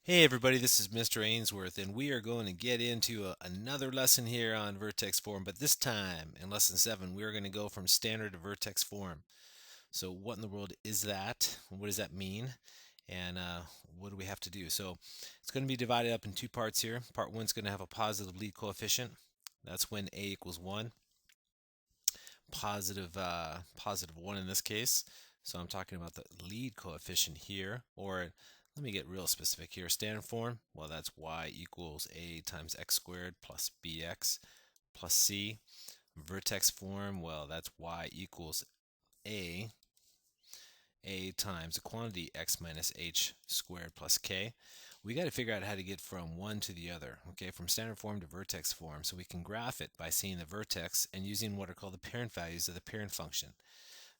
Hey everybody, this is Mr. Ainsworth, and we are going to get into another lesson here on Vertex Form, but this time in lesson 7, we are going to go from standard to Vertex Form. So what in the world is that? What does that mean? And what do we have to do? So it's going to be divided up in two parts here. Part 1 is going to have a positive lead coefficient. That's when A equals 1. Positive 1 in this case. So I'm talking about the lead coefficient here, or let me get real specific here. Standard form, well, that's y equals a times x squared plus bx plus c. Vertex form, well, that's y equals a a times the quantity x minus h squared plus k. We got to figure out how to get from one to the other, okay, from standard form to vertex form. So we can graph it by seeing the vertex and using what are called the parent values of the parent function.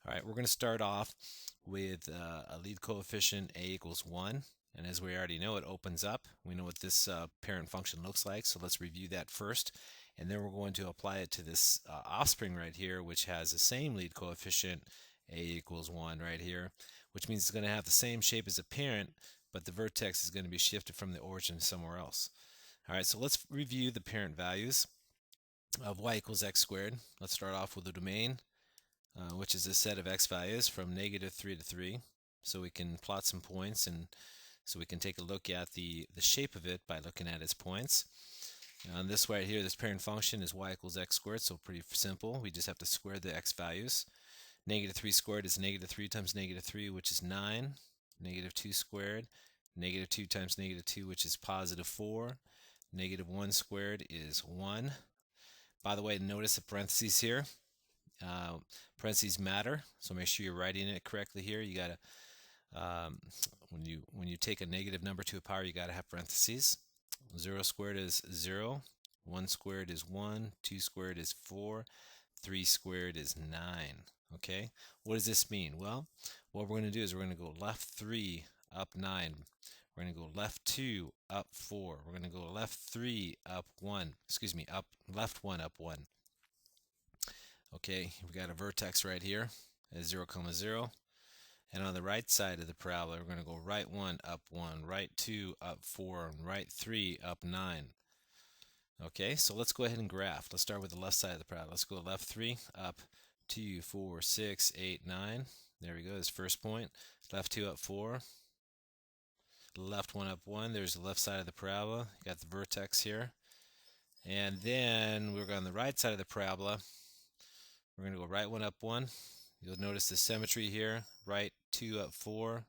All right, we're going to start off with a lead coefficient a equals 1. And as we already know, it opens up. We know what this parent function looks like, so let's review that first. And then we're going to apply it to this offspring right here, which has the same lead coefficient, a equals 1 right here, which means it's going to have the same shape as a parent, but the vertex is going to be shifted from the origin somewhere else. All right, so let's review the parent values of y equals x squared. Let's start off with the domain, which is a set of x values from -3 to 3. So we can plot some points, and so we can take a look at the shape of it by looking at its points. On this right here, this parent function is y equals x squared, so pretty simple. We just have to square the x values. -3 squared is -3 times -3, which is 9. -2 squared, -2 times -2, which is +4. -1 squared is 1. By the way, notice the parentheses here. Uh, Parentheses matter, so make sure you're writing it correctly here. You gotta when you take a negative number to a power, you gotta have parentheses. 0 squared is 0. 1 squared is 1. 2 squared is 4. 3 squared is 9. Okay, what does this mean? Well, what we're going to do is we're going to go left 3 up 9. We're going to go left 2 up 4. We're going to go left 3 up 1. Excuse me, up left 1 up 1. Okay, we got a vertex right here at 0, 0. And on the right side of the parabola, we're going to go right 1 up 1, right 2 up 4, and right 3 up 9. Okay, so let's go ahead and graph. Let's start with the left side of the parabola. Let's go left 3 up 2, 4, 6, 8, 9. There we go, this first point. Left 2 up 4. Left 1 up 1. There's the left side of the parabola. You got the vertex here. And then we're on the right side of the parabola. We're going to go right 1 up 1. You'll notice the symmetry here. Right 2 up 4.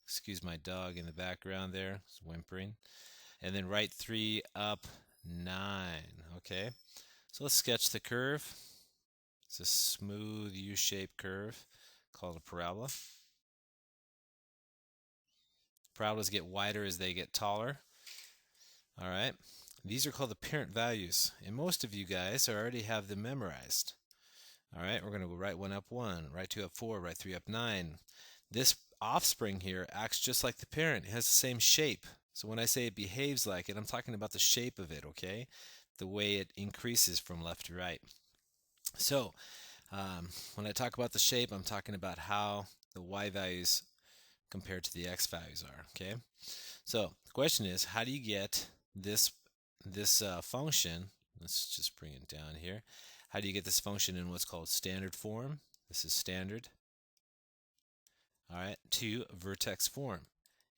Excuse my dog in the background there. It's whimpering. And then right 3 up 9. Okay. So let's sketch the curve. It's a smooth U-shaped curve called a parabola. Parabolas get wider as they get taller. All right. These are called the parent values. And most of you guys already have them memorized. All right. We're going to go right 1 up 1, right 2 up 4, right 3 up 9. This offspring here acts just like the parent. It has the same shape. So when I say it behaves like it, I'm talking about the shape of it, okay? The way it increases from left to right. So when I talk about the shape, I'm talking about how the y values compared to the x values are, okay? So the question is, how do you get this function? Let's just bring it down here. How do you get this function in what's called standard form? This is standard. All right, to vertex form.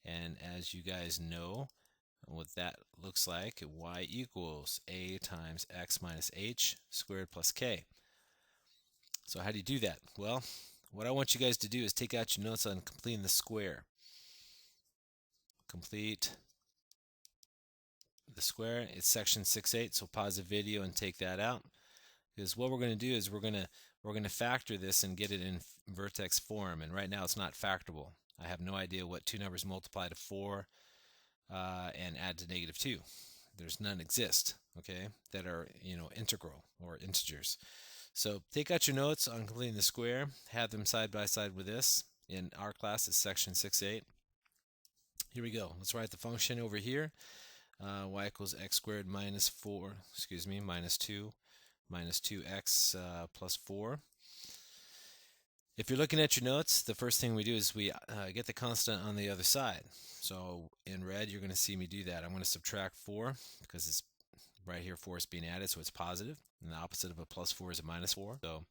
And as you guys know, what that looks like, y equals a times x minus h squared plus k. So how do you do that? Well, what I want you guys to do is take out your notes on completing the square. Complete the square. It's section 6.8, so pause the video and take that out. Because what we're going to do is we're going to factor this and get it in vertex form. And right now it's not factorable. I have no idea what two numbers multiply to 4 and add to -2. There's none exist, okay, that are integral or integers. So take out your notes on completing the square, have them side by side with this. In our class, it's section 6.8. Here we go. Let's write the function over here. Y equals x squared minus 4, excuse me, minus 2 minus 2x plus 4. If you're looking at your notes, the first thing we do is we get the constant on the other side. So in red, you're going to see me do that. I'm going to subtract 4 because it's right here, 4 is being added, so it's positive. And the opposite of a plus 4 is a minus 4. So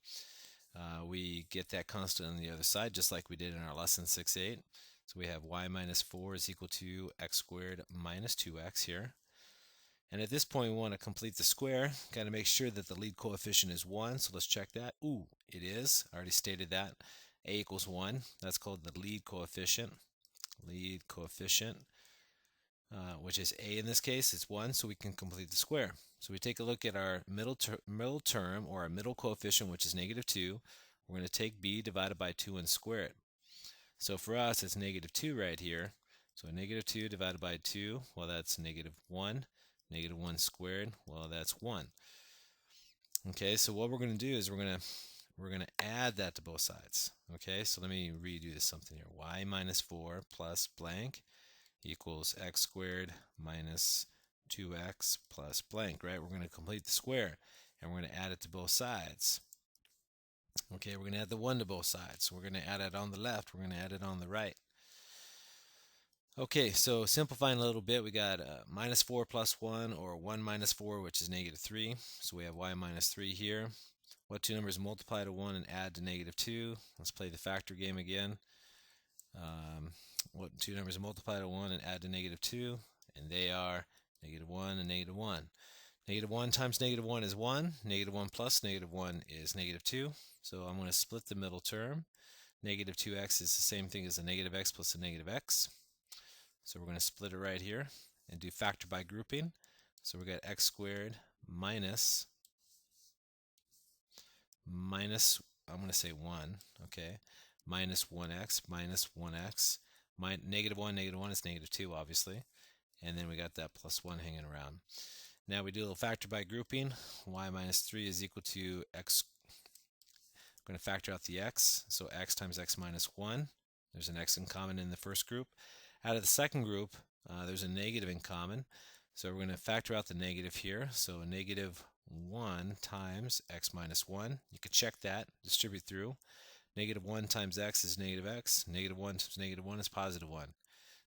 we get that constant on the other side, just like we did in our lesson 6-8. So we have y minus 4 is equal to x squared minus 2x here. And at this point, we want to complete the square. Got to make sure that the lead coefficient is 1. So let's check that. Ooh, it is. I already stated that. A equals 1. That's called the lead coefficient. Lead coefficient, which is A in this case, is 1. So we can complete the square. So we take a look at our middle term, or our middle coefficient, which is negative 2. We're going to take b divided by 2 and square it. So for us, it's negative 2 right here. So negative 2 divided by 2, well, that's negative 1. Negative 1 squared, well, that's 1. Okay, so what we're going to do is we're going to add that to both sides. Okay, so let me redo this something here. Y minus 4 plus blank equals x squared minus 2x plus blank, right? We're going to complete the square, and we're going to add it to both sides. Okay, we're going to add the 1 to both sides. So we're going to add it on the left. We're going to add it on the right. Okay, so simplifying a little bit, we got minus 4 plus 1, or 1 minus 4, which is negative 3. So we have y minus 3 here. What two numbers multiply to 1 and add to negative 2? Let's play the factor game again. What two numbers multiply to 1 and add to negative 2? And they are negative 1 and negative 1. Negative 1 times negative 1 is 1. Negative 1 plus negative 1 is negative 2. So I'm going to split the middle term. Negative 2x is the same thing as a negative x plus a negative x. So we're going to split it right here and do factor by grouping. So we got x squared minus, I'm going to say 1, okay, minus 1x, minus 1x. Negative 1 is negative 2, obviously. And then we got that plus 1 hanging around. Now we do a little factor by grouping. Y minus 3 is equal to x. I'm going to factor out the x. So x times x minus 1. There's an x in common in the first group. Out of the second group, there's a negative in common. So we're going to factor out the negative here. So negative 1 times x minus 1. You could check that, distribute through. Negative 1 times x is negative x. Negative 1 times negative 1 is positive 1.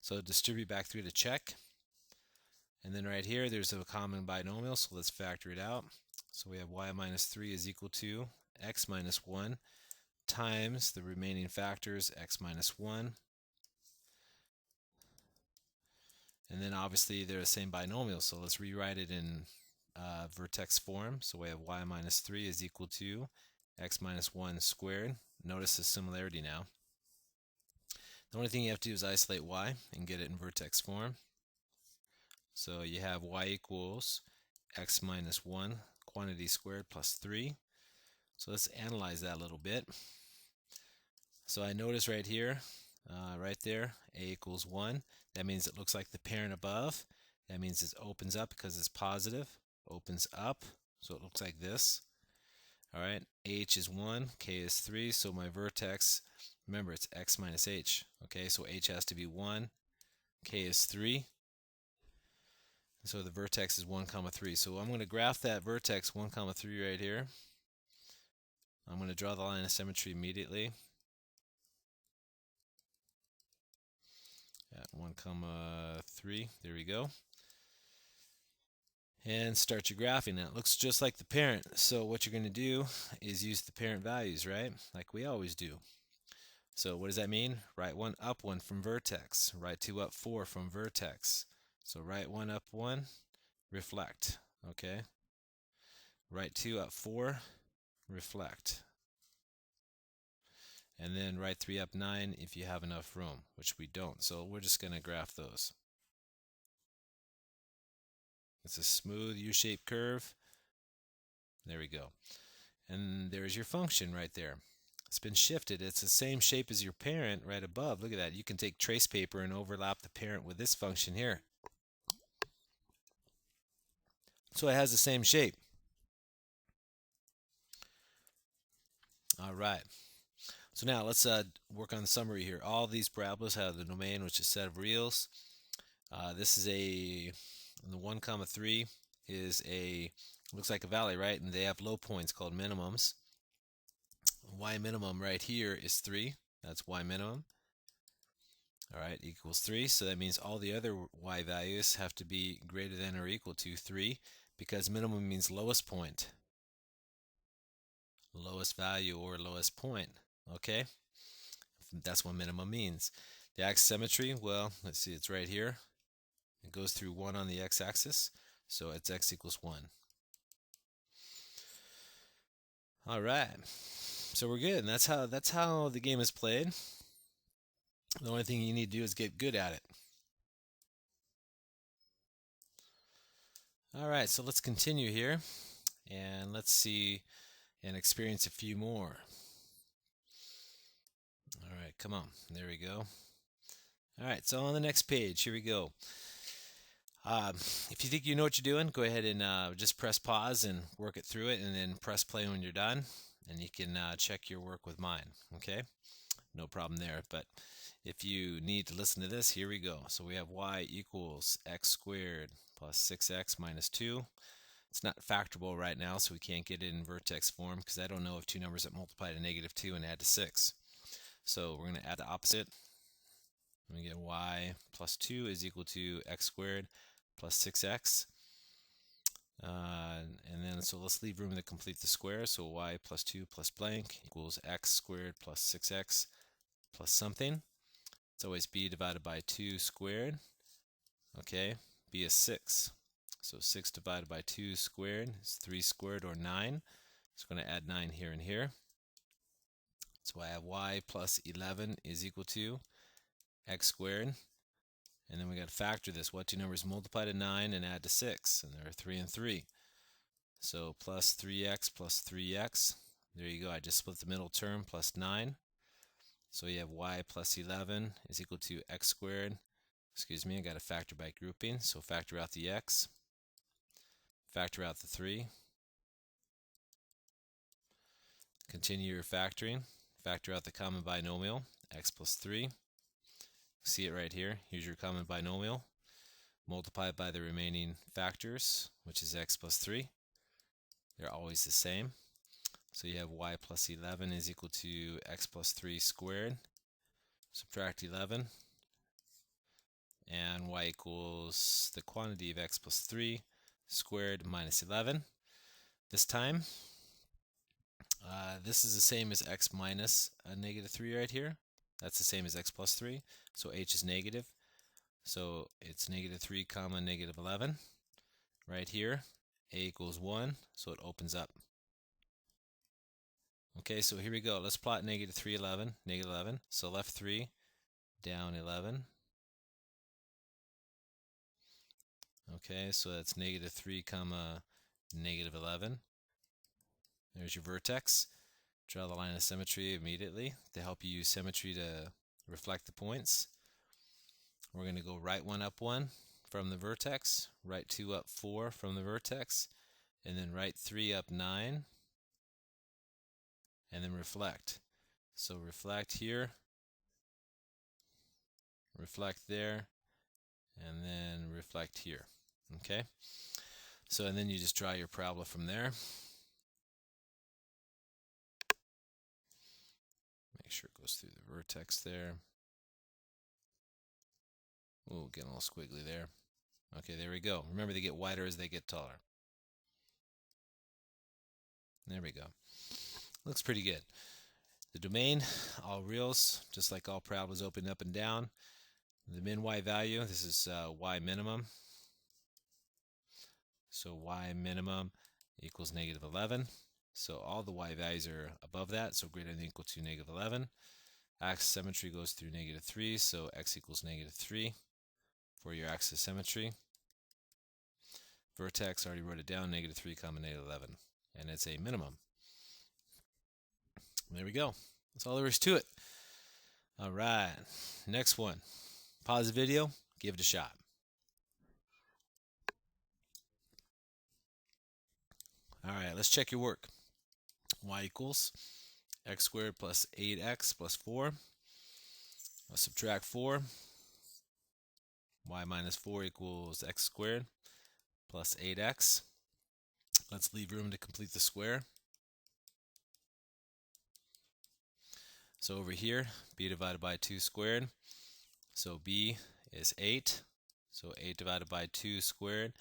So distribute back through to check. And then right here, there's a common binomial, so let's factor it out. So we have y minus 3 is equal to x minus 1 times the remaining factors, x minus 1. And then obviously they're the same binomial, so let's rewrite it in vertex form. So we have y minus 3 is equal to x minus 1 squared. Notice the similarity now. The only thing you have to do is isolate y and get it in vertex form. So you have y equals x minus 1 quantity squared plus 3. So let's analyze that a little bit. So I notice right here, right there, a equals 1. That means it looks like the parent above. That means it opens up because it's positive. Opens up, so it looks like this. All right, h is 1, k is 3, so my vertex, remember it's x minus h. Okay, so h has to be 1, k is 3. So the vertex is 1, 3. So I'm going to graph that vertex 1, 3 right here. I'm going to draw the line of symmetry immediately. At 1, 3. There we go. And start your graphing. Now it looks just like the parent. So what you're going to do is use the parent values, right? Like we always do. So what does that mean? Write 1 up 1 from vertex. Write 2 up 4 from vertex. So write 1 up 1, reflect. Okay. Write 2 up 4, reflect. And then write 3 up 9 if you have enough room, which we don't. So we're just going to graph those. It's a smooth U-shaped curve. There we go. And there's your function right there. It's been shifted. It's the same shape as your parent right above. Look at that. You can take trace paper and overlap the parent with this function here. So it has the same shape. All right. So now let's work on the summary here. All these parabolas have the domain, which is a set of reals. This is the 1, 3 is looks like a valley, right? And they have low points called minimums. y minimum right here is 3. That's y minimum. All right, equals 3. So that means all the other y values have to be greater than or equal to 3 because minimum means lowest point. Lowest value or lowest point. Okay? That's what minimum means. The axisymmetry, well, let's see, it's right here. It goes through 1 on the x-axis, so it's x equals 1. All right, so we're good. And that's how the game is played. The only thing you need to do is get good at it. All right, so let's continue here, and let's see and experience a few more. All right, come on. There we go. All right, so on the next page, here we go. If you think you know what you're doing, go ahead and just press pause and work it through it, and then press play when you're done, and you can check your work with mine. Okay, no problem there. But if you need to listen to this, here we go. So we have y equals x squared plus 6x minus 2. It's not factorable right now, so we can't get it in vertex form because I don't know if two numbers that multiply to negative 2 and add to 6. So we're going to add the opposite. We get y plus 2 is equal to x squared plus 6x. And then so let's leave room to complete the square. So y plus 2 plus blank equals x squared plus 6x plus something. It's always b divided by 2 squared. Okay, b is 6. So 6 divided by 2 squared is 3 squared, or 9. So I'm going to add 9 here and here. So I have y plus 11 is equal to x squared. And then we got to factor this. What two numbers multiply to 9 and add to 6? And there are 3 and 3. So plus 3x plus 3x. There you go. I just split the middle term, plus 9. So you have y plus 11 is equal to x squared. Excuse me, I got to factor by grouping. So factor out the x. Factor out the 3. Continue your factoring. Factor out the common binomial, x plus 3. See it right here. Here's your common binomial. Multiply it by the remaining factors, which is x plus 3. They're always the same. So you have y plus 11 is equal to x plus 3 squared. Subtract 11. And y equals the quantity of x plus 3 squared minus 11. This time, this is the same as x minus a negative 3 right here. That's the same as x plus 3. So h is negative. So it's negative 3 comma negative 11. Right here, a equals 1, so it opens up. Okay, so here we go. Let's plot negative 3, 11, negative 11. So left 3, down 11. Okay, so that's negative 3 comma negative 11. There's your vertex. Draw the line of symmetry immediately to help you use symmetry to reflect the points. We're going to go right 1 up 1 from the vertex, right 2 up 4 from the vertex, and then right 3 up 9, and then reflect. So reflect here, reflect there, and then reflect here. Okay? So, and then you just draw your parabola from there. Make sure it goes through the vertex there. Ooh, getting a little squiggly there. Okay, there we go. Remember, they get wider as they get taller. There we go. Looks pretty good. The domain, all reals, just like all parabolas, open up and down. The min y value, this is y minimum. So y minimum equals negative 11. So all the y values are above that, so greater than or equal to negative 11. Axis symmetry goes through negative 3, so x equals negative 3 for your axis symmetry. Vertex, already wrote it down, negative 3 comma negative 11. And it's a minimum. There we go. That's all there is to it. All right, next one. Pause the video, give it a shot. All right, let's check your work. Y equals x squared plus 8x plus 4. Let's subtract 4. Y minus 4 equals x squared plus 8x. Let's leave room to complete the square. So over here, b divided by 2 squared. So b is 8. So 8 divided by 2 squared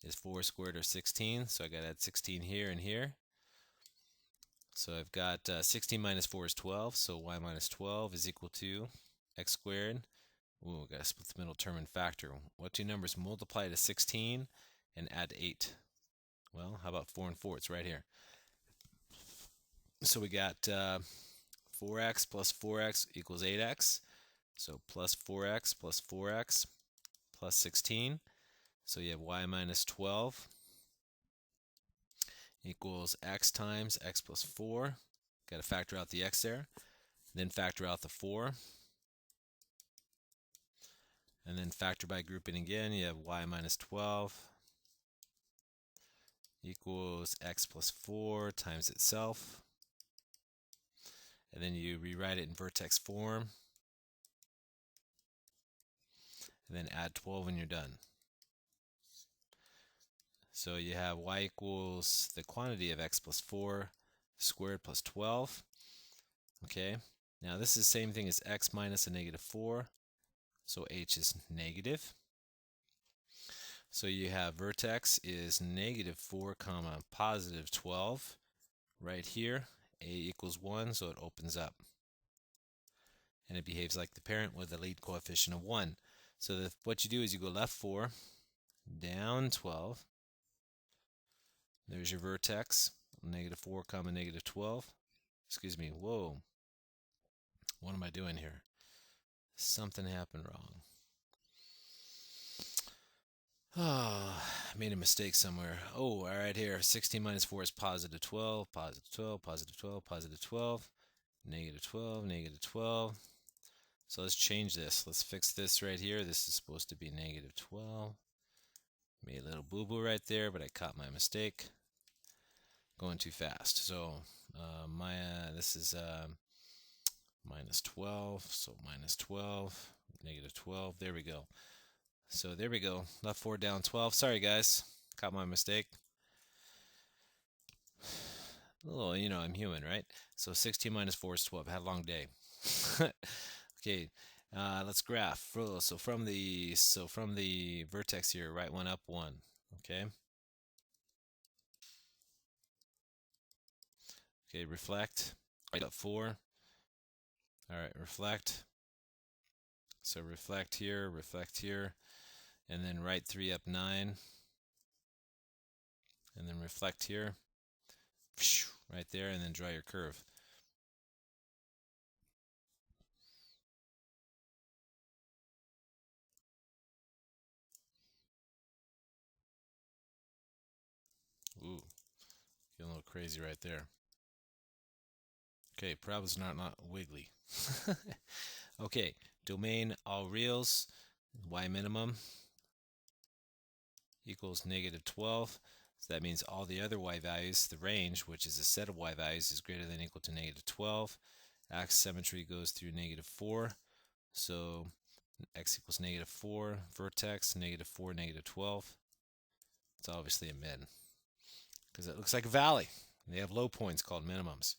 is 4 squared, or 16. So I got to add 16 here and here. So I've got 16 minus 4 is 12. So y minus 12 is equal to x squared. Ooh, got to split the middle term and factor. What two numbers multiply to 16 and add 8? Well, how about 4 and 4? It's right here. So we got 4x plus 4x equals 8x. So plus 4x plus 4x plus 16. So you have y minus 12 equals x times x plus 4. Got to factor out the x there. Then factor out the 4. And then factor by grouping again. You have y minus 12 equals x plus 4 times itself. And then you rewrite it in vertex form. And then add 12 when you're done. So you have y equals the quantity of x plus 4 squared plus 12. Okay, now this is the same thing as x minus a negative 4. So h is negative. So you have vertex is negative 4 comma positive 12 right here. A equals 1, so it opens up. And it behaves like the parent with a lead coefficient of 1. So what you do is you go left 4, down 12. There's your vertex, negative 4 comma negative 12. Excuse me, whoa. What am I doing here? Something happened wrong. Oh, I made a mistake somewhere. Oh, all right here. 16 minus 4 is positive 12, positive 12, positive 12, positive 12, negative 12, negative 12. So let's change this. Let's fix this right here. This is supposed to be negative 12. Made a little boo-boo right there, but I caught my mistake. Going too fast. So this is minus 12. So minus 12, negative 12. There we go. So there we go. Left 4 down 12. Sorry guys, caught my mistake. Oh, I'm human, right? So 16 minus 4 is 12. I had a long day. Okay, let's graph. So from the vertex here, right one up 1. Okay. Okay, reflect. Right up 4. All right, reflect. So reflect here, and then right 3 up 9, and then reflect here, right there, and then draw your curve. Ooh, getting a little crazy right there. Okay, probably not wiggly. Okay, domain all reals, y minimum equals negative 12. So that means all the other y values, the range, which is a set of y values, is greater than or equal to negative 12. Axis symmetry goes through negative 4. So x equals negative 4, vertex, negative 4, negative 12. It's obviously a min because it looks like a valley. They have low points called minimums.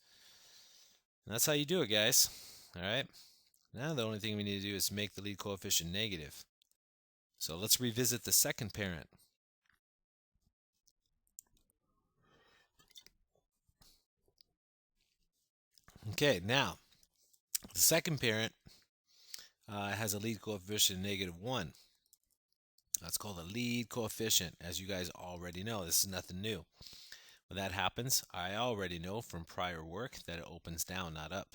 And that's how you do it, guys. All right. Now the only thing we need to do is make the lead coefficient negative. So let's revisit the second parent. Okay, now the second parent has a lead coefficient of negative 1. That's called a lead coefficient, as you guys already know. This is nothing new. When that happens, I already know from prior work that it opens down, not up.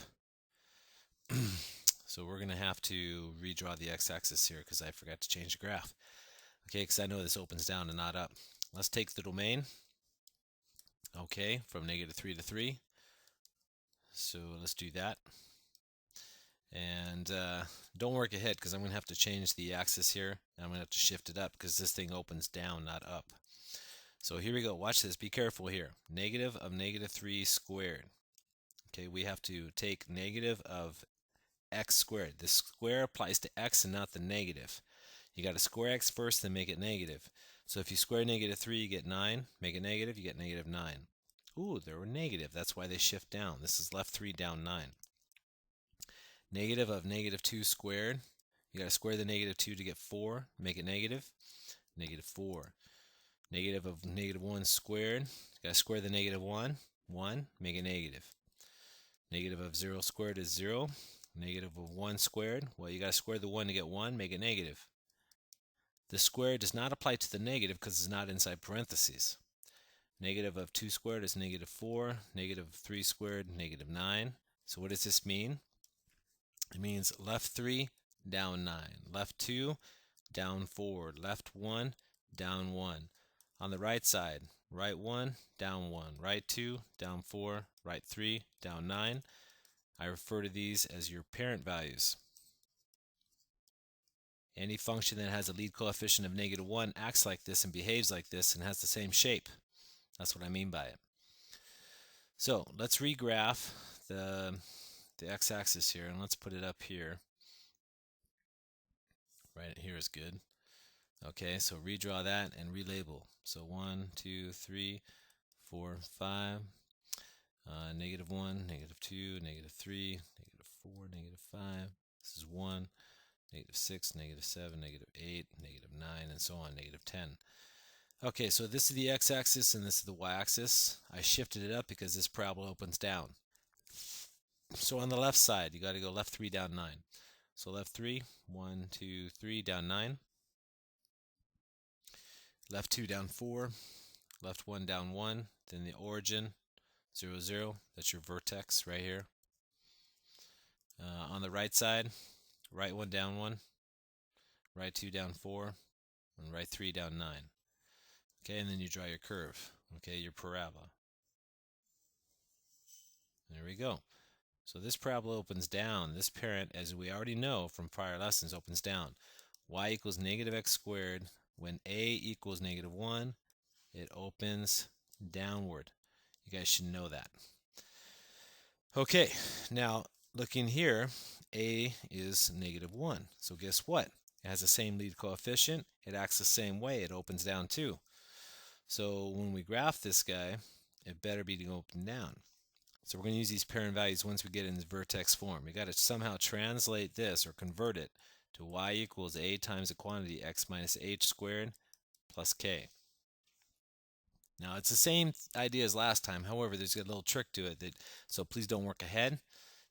So we're going to have to redraw the x-axis here because I forgot to change the graph. Okay, because I know this opens down and not up. Let's take the domain. Okay, from negative 3 to 3. So let's do that. And don't work ahead because I'm going to have to change the axis here. I'm going to have to shift it up because this thing opens down, not up. So here we go. Watch this. Be careful here. Negative of negative 3 squared. Okay, we have to take negative of x squared. The square applies to x and not the negative. You got to square x first, then make it negative. So if you square negative 3, you get 9. Make it negative, you get negative 9. Ooh, they were negative. That's why they shift down. This is left 3, down 9. Negative of negative 2 squared. You got to square the negative 2 to get 4. Make it negative. Negative 4. Negative of negative 1 squared. You got to square the negative 1. 1. Make it negative. Negative of 0 squared is 0. Negative of 1 squared. Well, you got to square the 1 to get 1. Make it negative. The square does not apply to the negative because it's not inside parentheses. Negative of 2 squared is negative 4. Negative of 3 squared, negative 9. So what does this mean? It means left 3, down 9. Left 2, down 4. Left 1, down 1. On the right side, right 1, down 1. Right 2, down 4. Right 3, down 9. I refer to these as your parent values. Any function that has a lead coefficient of negative 1 acts like this and behaves like this and has the same shape. That's what I mean by it. So let's regraph the x-axis here, and let's put it up here. Right here is good. Okay, so redraw that and relabel. So 1, 2, 3, 4, 5, negative 1, negative 2, negative 3, negative 4, negative 5. This is 1, negative 6, negative 7, negative 8, negative 9, and so on, negative 10. Okay, so this is the x-axis and this is the y-axis. I shifted it up because this parabola opens down. So on the left side, you got to go left 3 down 9. So left 3, 1, 2, 3, down 9. Left 2 down 4. Left 1 down 1. Then the origin, 0, 0. That's your vertex right here. On the right side, right 1 down 1. Right 2 down 4. And right 3 down 9. Okay, and then you draw your curve. Okay, your parabola. There we go. So this parabola opens down. This parent, as we already know from prior lessons, opens down. Y equals negative x squared. When a equals negative 1, it opens downward. You guys should know that. Okay, now looking here, a is negative 1. So guess what? It has the same lead coefficient. It acts the same way. It opens down too. So when we graph this guy, it better be to open down. So we're going to use these parent values once we get in the vertex form. We got to somehow translate this or convert it to y equals a times the quantity x minus h squared plus k. Now it's the same idea as last time. However, there's a little trick to it, so please don't work ahead.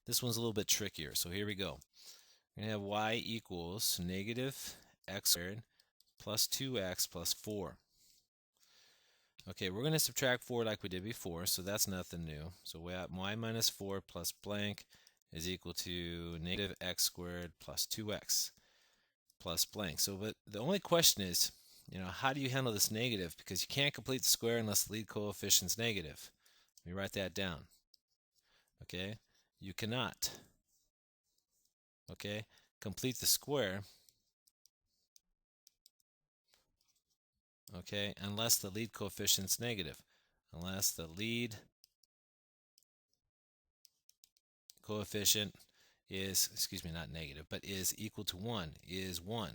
This one's a little bit trickier. So here we go. We're going to have y equals negative x squared plus 2x plus 4. Okay, we're going to subtract 4 like we did before, so that's nothing new. So we have y minus 4 plus blank is equal to negative x squared plus 2x plus blank. So but the only question is, how do you handle this negative? Because you can't complete the square unless the lead coefficient's negative. Let me write that down. Okay, you cannot. Okay, complete the square. Okay, unless the lead coefficient's negative. Unless the lead coefficient is, not negative, but is equal to 1, is 1.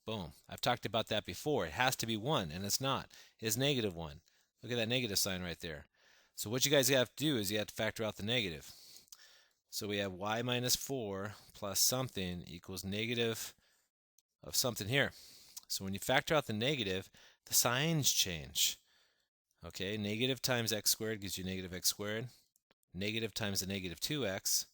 Boom. I've talked about that before. It has to be 1, and it's not. It's negative 1. Look at that negative sign right there. So what you guys have to do is you have to factor out the negative. So we have y minus 4 plus something equals negative of something here. So when you factor out the negative, the signs change. Okay, negative times x squared gives you negative x squared. Negative times the negative 2x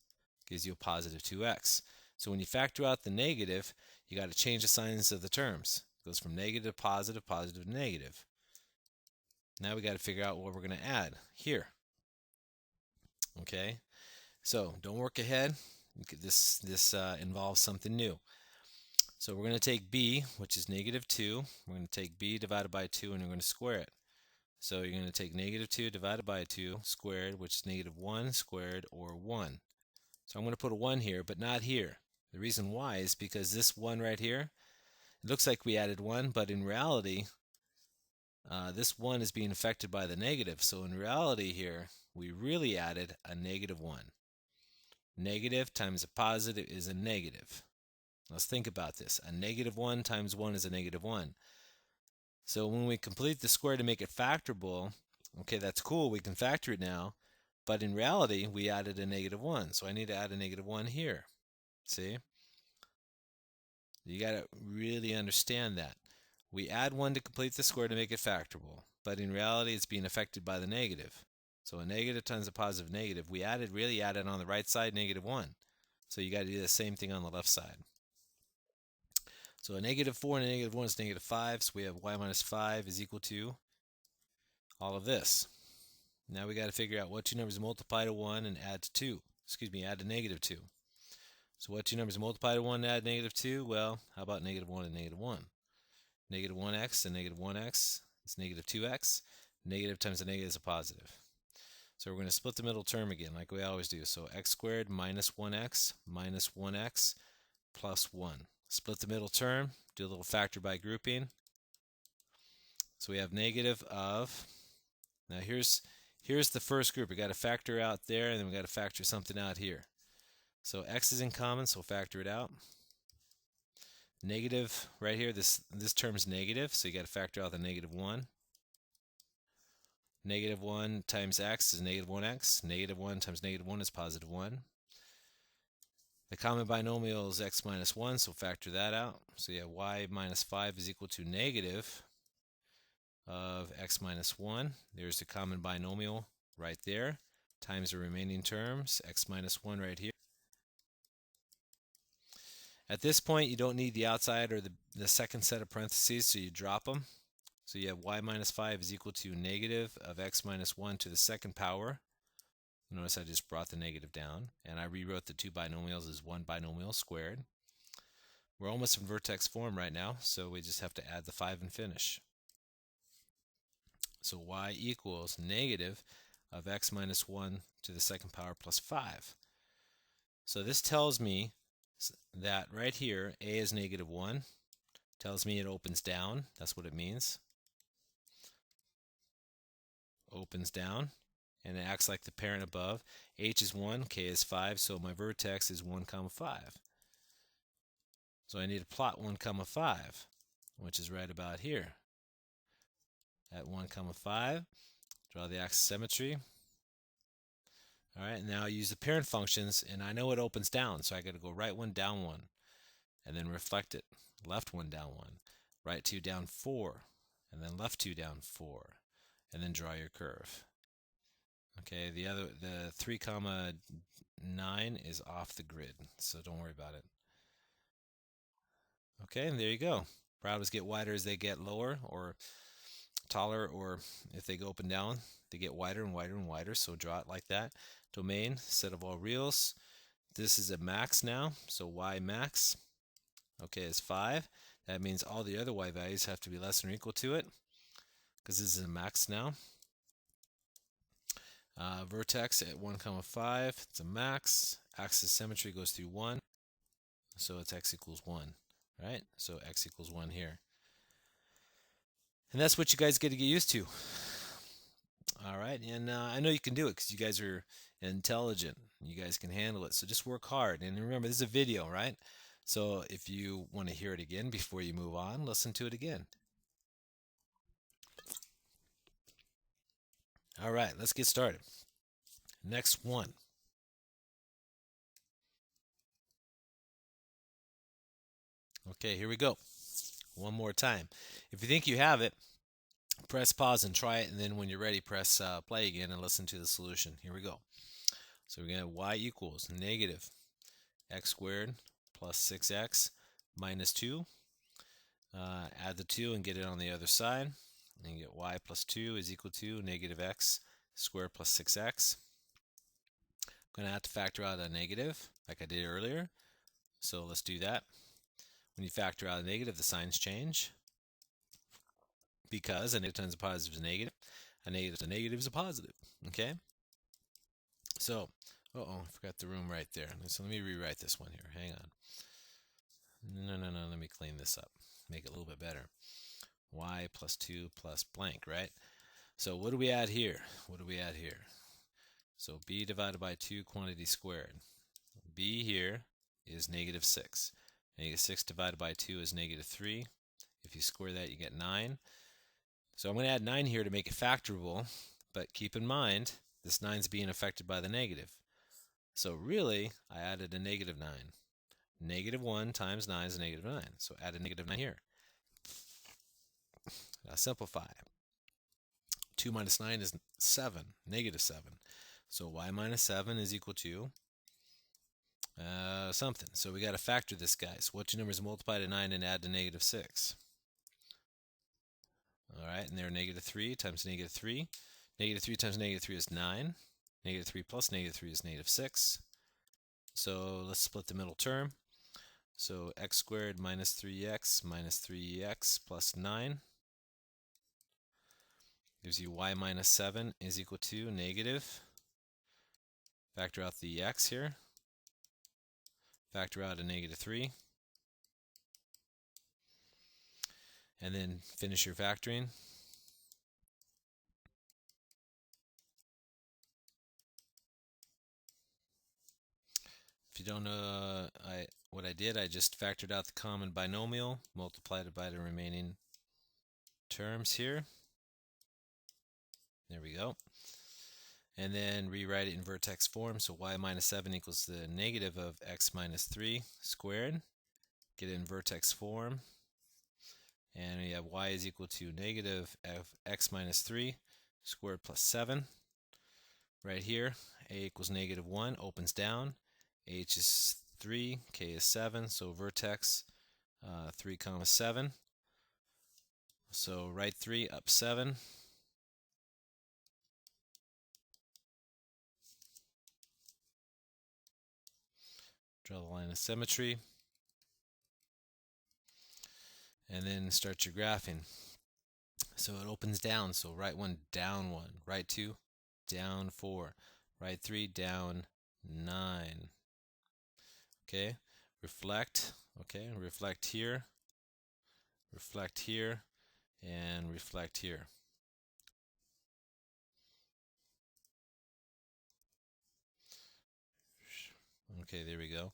gives you a positive 2x. So when you factor out the negative, you got to change the signs of the terms. It goes from negative to positive, positive to negative. Now we got to figure out what we're going to add here. Okay, so don't work ahead. This involves something new. So we're going to take b, which is negative 2. We're going to take b divided by 2, and we're going to square it. So you're going to take negative 2 divided by 2 squared, which is negative 1 squared, or 1. So I'm going to put a 1 here, but not here. The reason why is because this 1 right here, it looks like we added 1, but in reality, this 1 is being affected by the negative. So in reality here, we really added a negative 1. Negative times a positive is a negative. Let's think about this. A negative 1 times 1 is a negative 1. So when we complete the square to make it factorable, okay, that's cool. We can factor it now. But in reality, we added a -1, so I need to add a -1 here. See? You got to really understand that. We add 1 to complete the square to make it factorable, but in reality, it's being affected by the negative. So a negative times a positive negative. We really added on the right side -1. So you got to do the same thing on the left side. So a -4 and a -1 is -5. So we have y minus 5 is equal to all of this. Now we got to figure out what two numbers multiply to 1 and add to 2. Excuse me, add to -2. So what two numbers multiply to 1 and add -2? Well, how about -1 and -1? -1x and -1x is -2x. Negative times a negative is a positive. So we're going to split the middle term again like we always do. So x squared minus 1x minus 1x plus 1. Split the middle term, do a little factor by grouping. So we have negative of, now here's the first group. We got to factor out there, and then we got to factor something out here. So x is in common, so factor it out. Negative right here, this term is negative, so you got to factor out the -1. -1 times x is -1x. -1 times -1 is +1. The common binomial is x minus 1, so factor that out. So you have y minus 5 is equal to negative of x minus 1. There's the common binomial right there, times the remaining terms, x minus 1 right here. At this point, you don't need the outside or the second set of parentheses, so you drop them. So you have y minus 5 is equal to negative of x minus 1 to the second power. Notice I just brought the negative down, and I rewrote the two binomials as one binomial squared. We're almost in vertex form right now, so we just have to add the 5 and finish. So y equals negative of x minus 1 to the second power plus 5. So this tells me that right here, a is -1. Tells me it opens down. That's what it means. Opens down. And it acts like the parent above. H is 1, K is 5, so my vertex is 1, 5. So I need to plot 1, 5, which is right about here. At 1, 5, draw the axis symmetry. All right, now I use the parent functions, and I know it opens down, so I got to go right 1, down 1, and then reflect it. Left 1, down 1, right 2, down 4, and then left 2, down 4, and then draw your curve. Okay, the 3, 9 is off the grid, so don't worry about it. Okay, and there you go. Parabolas get wider as they get lower or taller, or if they go up and down, they get wider and wider and wider, so draw it like that. Domain, set of all reals. This is a max now, so y max, okay, is 5. That means all the other y values have to be less than or equal to it, because this is a max now. Vertex at 1, 5, it's a max. Axis symmetry goes through 1, so it's x equals 1, right? So x equals 1 here. And that's what you guys get used to. All right, and I know you can do it because you guys are intelligent. You guys can handle it, so just work hard. And remember, this is a video, right? So if you want to hear it again before you move on, listen to it again. All right, let's get started. Next one. Okay, here we go. One more time. If you think you have it, press pause and try it, and then when you're ready, press play again and listen to the solution. Here we go. So we're going to have y equals negative x squared plus 6x minus 2. Add the 2 and get it on the other side. And you get y plus 2 is equal to negative x squared plus 6x. I'm going to have to factor out a negative like I did earlier. So let's do that. When you factor out a negative, the signs change. Because a negative times a positive is a negative. A negative is a positive. Okay? So, I forgot the room right there. So let me rewrite this one here. Hang on. No, let me clean this up. Make it a little bit better. Y plus 2 plus blank, right? So what do we add here? So b divided by 2 quantity squared. B here is -6. -6 divided by 2 is -3. If you square that, you get 9. So I'm going to add 9 here to make it factorable, but keep in mind This 9 is being affected by the negative. So really, I added a negative 9. Negative 1 times 9 is negative 9. So add a negative 9 here. Now simplify. 2 minus 9 is 7, negative 7. So y minus 7 is equal to something. So we got to factor this guy. So what two numbers multiply to 9 and add to negative 6? All right, and they're negative 3 times negative 3. Negative 3 times negative 3 is 9. Negative 3 plus negative 3 is negative 6. So let's split the middle term. So x squared minus 3x plus 9 gives you y minus 7 is equal to negative. Factor out the x here. Factor out a negative 3. And then finish your factoring. If you don't know what I did, I just factored out the common binomial, multiplied it by the remaining terms here. There we go. And then rewrite it in vertex form. So y minus 7 equals the negative of x minus 3 squared. Get it in vertex form. And we have y is equal to negative of x minus 3 squared plus 7. Right here, a equals negative 1, opens down. H is 3, k is 7, so vertex 3 comma 7. So right 3 up 7. Draw the line of symmetry. And then start your graphing. So it opens down, so right 1 down 1, right 2 down 4, right 3 down 9. Okay, reflect, okay, reflect here, and reflect here. Okay, there we go.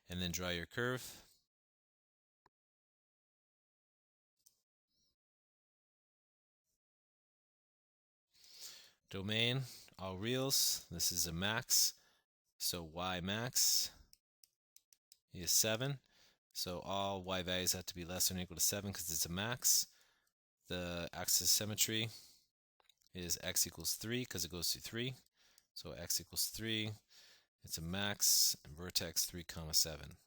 And then draw your curve. Domain, all reals. This is a max. So y max is 7. So all y values have to be less than or equal to 7 because it's a max. The axis symmetry is x equals 3 because it goes through 3. So x equals 3. It's a max, and vertex 3 comma 7.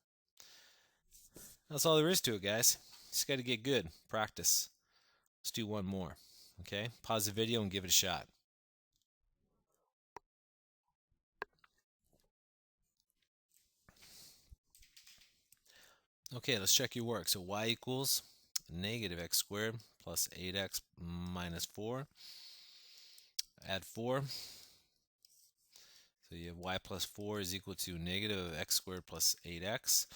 That's all there is to it, guys. Just got to get good. Practice. Let's do one more. Okay? Pause the video and give it a shot. Okay, let's check your work. So y equals negative x squared plus 8x minus 4. Add 4. So you have y plus 4 is equal to negative x squared plus 8x.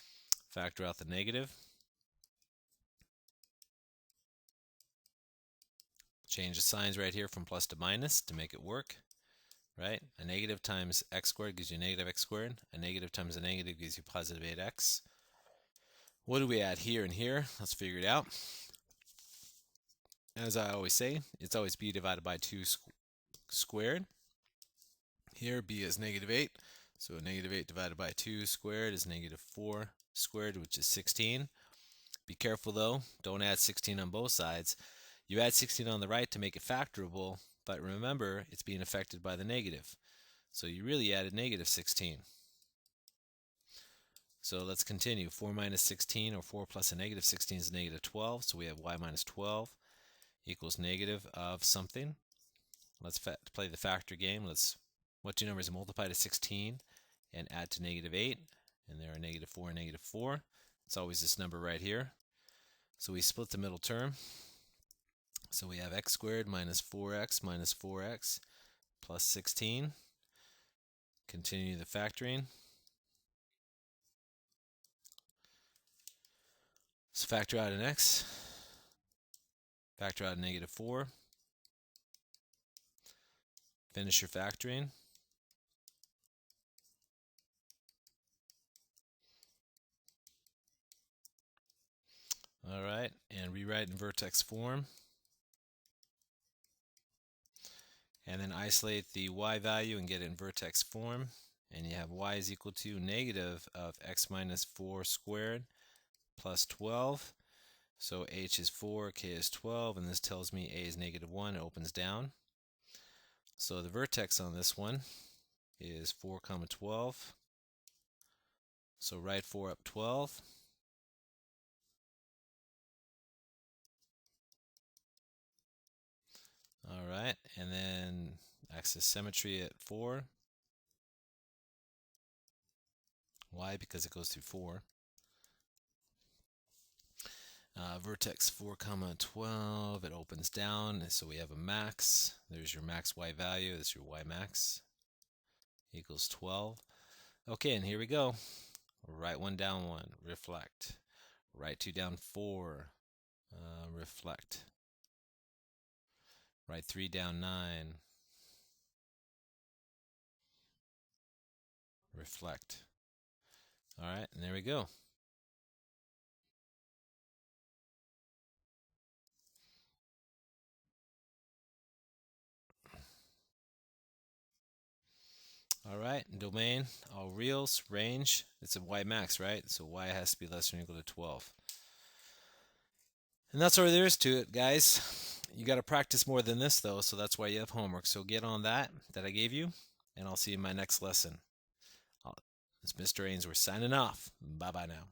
Factor out the negative. Change the signs right here from plus to minus to make it work. Right? A negative times x squared gives you negative x squared. A negative times a negative gives you positive 8x. What do we add here and here? Let's figure it out. As I always say, it's always b divided by 2 squared. Here b is negative 8. So negative 8 divided by 2 squared is negative 4 squared, which is 16. Be careful though, don't add 16 on both sides. You add 16 on the right to make it factorable, but remember it's being affected by the negative. So you really added negative 16. So let's continue. 4 minus 16, or 4 plus a negative 16 is negative 12. So we have y minus 12 equals negative of something. Let's play the factor game. What two numbers multiply to 16 and add to negative 8? And there are negative 4 and negative 4. It's always this number right here. So we split the middle term. So we have x squared minus 4x plus 16. Continue the factoring. So factor out an x. Factor out a negative 4. Finish your factoring. All right, and rewrite in vertex form. And then isolate the y value and get it in vertex form. And you have y is equal to negative of x minus 4 squared plus 12. So h is 4, k is 12, and this tells me a is negative 1. It opens down. So the vertex on this one is 4, 12. So write 4 up 12. All right, and then access symmetry at 4. Why? Because it goes through 4. Vertex 4, 12, it opens down, so we have a max. There's your max y value, that's your y max, equals 12. Okay, and here we go. Write 1 down 1, reflect. Write 2 down 4, reflect. Write 3 down 9, reflect. All right, and there we go. All right, domain, all reals, range, it's a y max, right? So y has to be less than or equal to 12. And that's all there is to it, guys. You got to practice more than this, though, so that's why you have homework. So get on that I gave you, and I'll see you in my next lesson. It's Mr. Ainsworth signing off. Bye-bye now.